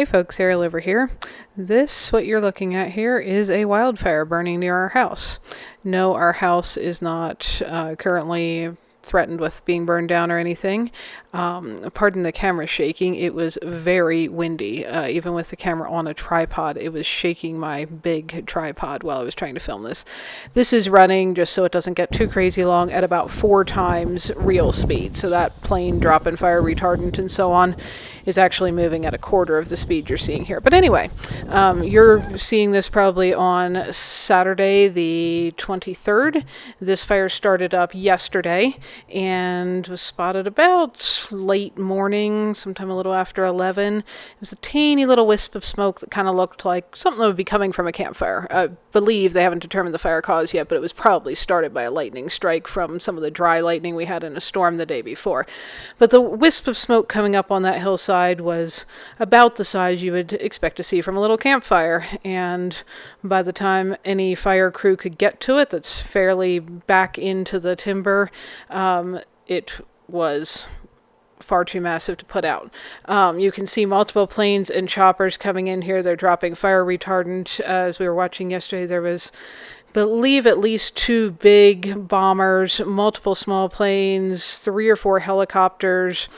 Hey folks, Ariel over here. What you're looking at here, is a wildfire burning near our house. No, our house is not currently threatened with being burned down or anything. Pardon the camera shaking. It was very windy. Even with the camera on a tripod, it was shaking my big tripod while I was trying to film this. This is running, just so it doesn't get too crazy long, at about 4 times real speed. So that plane drop-in fire retardant and so on is actually moving at a quarter of the speed you're seeing here. But anyway, you're seeing this probably on Saturday the 23rd. This fire started up yesterday and was spotted about late morning, sometime a little after 11. It was a teeny little wisp of smoke that kind of looked like something that would be coming from a campfire. I believe they haven't determined the fire cause yet, but it was probably started by a lightning strike from some of the dry lightning we had in a storm the day before. But the wisp of smoke coming up on that hillside was about the size you would expect to see from a little campfire, and by the time any fire crew could get to it, that's fairly back into the timber, it was far too massive to put out. You can see multiple planes and choppers coming in here. They're dropping fire retardant. As we were watching yesterday, there was, believe, at least 2 big bombers, multiple small planes, 3 or 4 helicopters.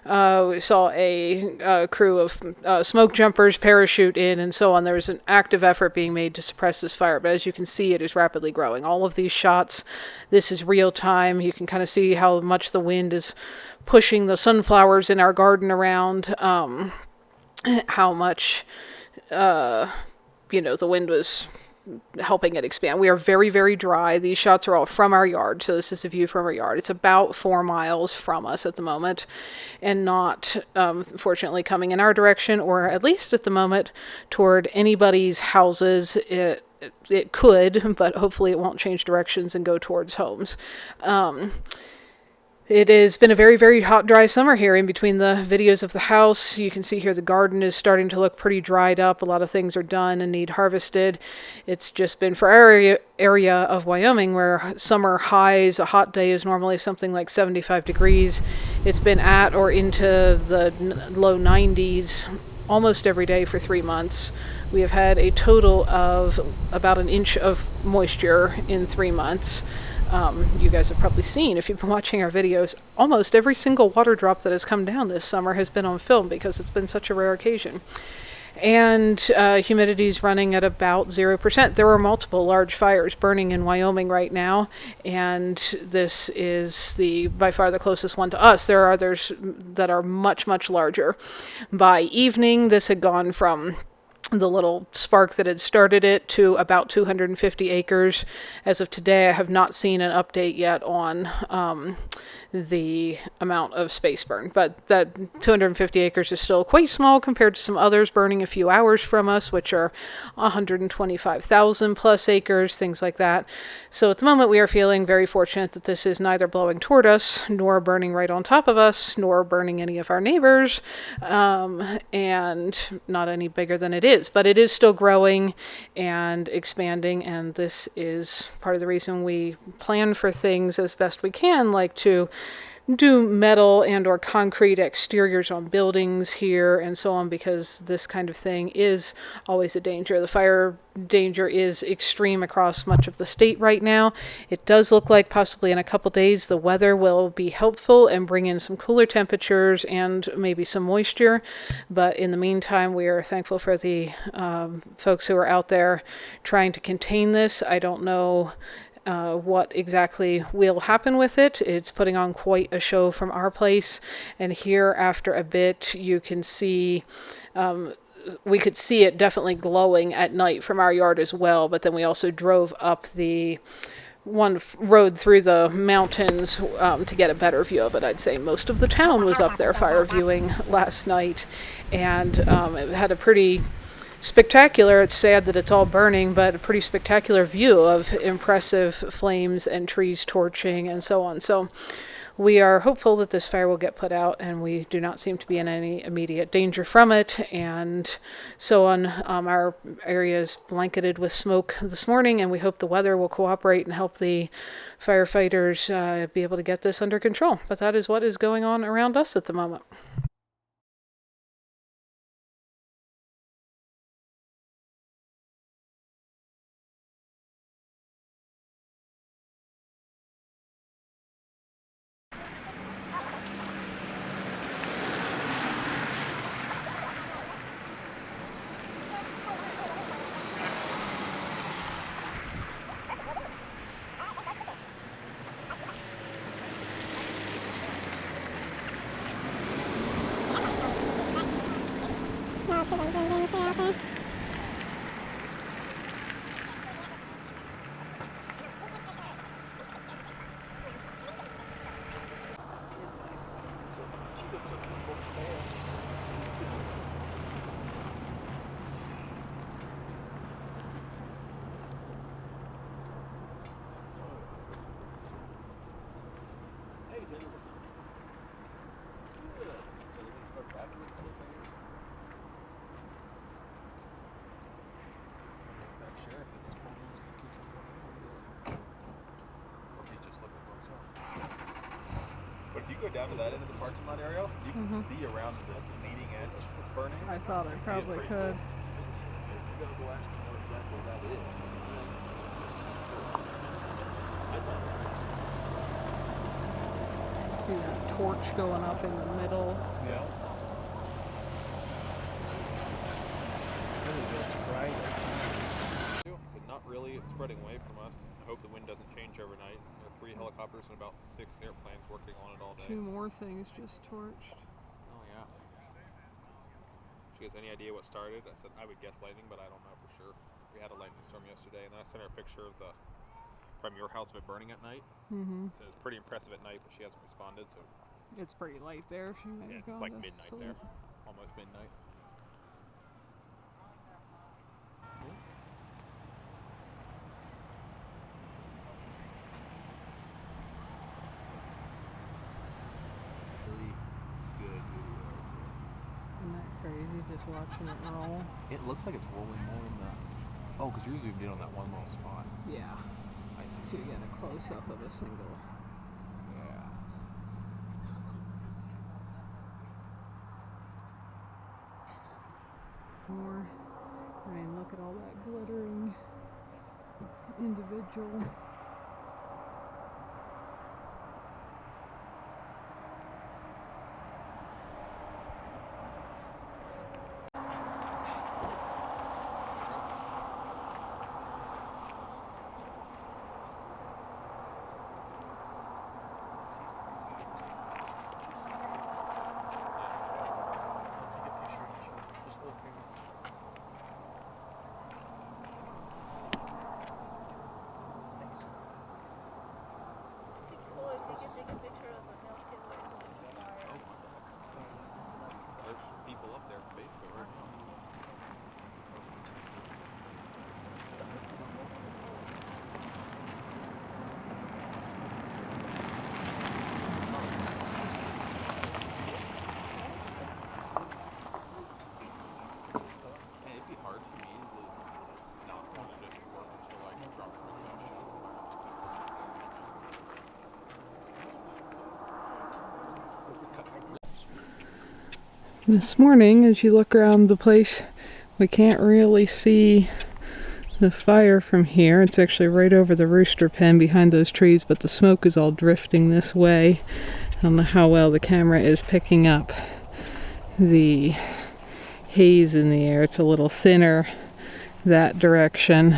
We saw a crew of smoke jumpers parachute in and so on. There was an active effort being made to suppress this fire, but as you can see, it is rapidly growing. All of these shots, this is real time. You can kind of see how much the wind is pushing the sunflowers in our garden around, how much, the wind was helping it expand. We are very, very dry. These shots are all from our yard, so this is a view from our yard. It's about 4 miles from us at the moment, and not, fortunately, coming in our direction, or at least at the moment, toward anybody's houses. It could, but hopefully it won't change directions and go towards homes. It has been a very, very hot, dry summer here. In between the videos of the house, you can see here the garden is starting to look pretty dried up. A lot of things are done and need harvested. It's just been, for our area of Wyoming, where summer highs, a hot day is normally something like 75 degrees. It's been at or into the low 90s almost every day for 3 months. We have had a total of about 1 inch of moisture in 3 months. You guys have probably seen, if you've been watching our videos, almost every single water drop that has come down this summer has been on film because it's been such a rare occasion. And humidity is running at about 0%. There are multiple large fires burning in Wyoming right now, and this is by far the closest one to us. There are others that are much, much larger. By evening, this had gone from the little spark that had started it to about 250 acres. As of today, I have not seen an update yet on the amount of space burned, but that 250 acres is still quite small compared to some others burning a few hours from us, which are 125,000 plus acres, things like that. So at the moment, we are feeling very fortunate that this is neither blowing toward us, nor burning right on top of us, nor burning any of our neighbors, and not any bigger than it is. But it is still growing and expanding, and this is part of the reason we plan for things as best we can, like to do metal and or concrete exteriors on buildings here and so on, because this kind of thing is always a danger. The fire danger is extreme across much of the state right now. It does look like possibly in a couple days the weather will be helpful and bring in some cooler temperatures and maybe some moisture, but in the meantime, we are thankful for the folks who are out there trying to contain this. I don't know what exactly will happen with it. It's putting on quite a show from our place, and here after a bit you can see, we could see it definitely glowing at night from our yard as well, but then we also drove up the one road through the mountains to get a better view of it. I'd say most of the town was up there fire viewing last night, and it had a pretty spectacular, it's sad that it's all burning, but a pretty spectacular view of impressive flames and trees torching and so on. So we are hopeful that this fire will get put out, and we do not seem to be in any immediate danger from it, and so on. Our area is blanketed with smoke this morning, and we hope the weather will cooperate and help the firefighters be able to get this under control. But that is what is going on around us at the moment. go down to that end of the parking lot area, you can see around this leading edge that's burning. I thought I probably could. See that torch going up in the middle? Yeah. So not really spreading away from us. I hope the wind doesn't change overnight. There are 3 helicopters and about 6 airplanes working on it all day. 2 more things just torched. Oh yeah. She has any idea what started? I said I would guess lightning, but I don't know for sure. We had a lightning storm yesterday, and then I sent her a picture of from your house of it burning at night. So it's pretty impressive at night, but she hasn't responded. So it's pretty late there. She may have it's gone like to midnight sleep. there, almost midnight. Really good video. Isn't that crazy just watching it roll? It looks like it's rolling more in the. Oh, because you're zoomed in on that one little spot. Yeah. I see. So you get a close up of a single. Yeah. More. I mean, look at all that glittering individual. People up there in the basement right now. Hey, it'd be hard for me to not want to just work until I can drop the exhaust shot. This morning, as you look around the place, we can't really see the fire from here. It's actually right over the rooster pen behind those trees, but the smoke is all drifting this way. I don't know how well the camera is picking up the haze in the air. It's a little thinner that direction,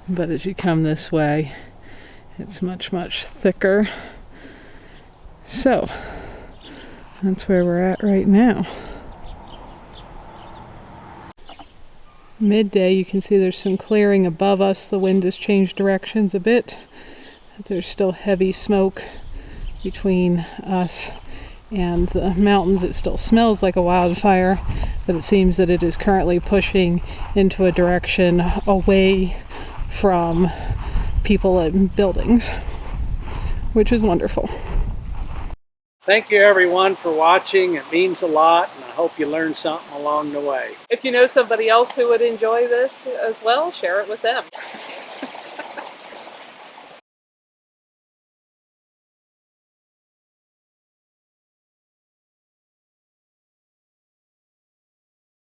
but as you come this way, it's much, much thicker. So, that's where we're at right now. Midday, you can see there's some clearing above us. The wind has changed directions a bit. There's still heavy smoke between us and the mountains. It still smells like a wildfire, but it seems that it is currently pushing into a direction away from people and buildings, which is wonderful. Thank you everyone for watching. It means a lot, and I hope you learned something along the way. If you know somebody else who would enjoy this as well, share it with them.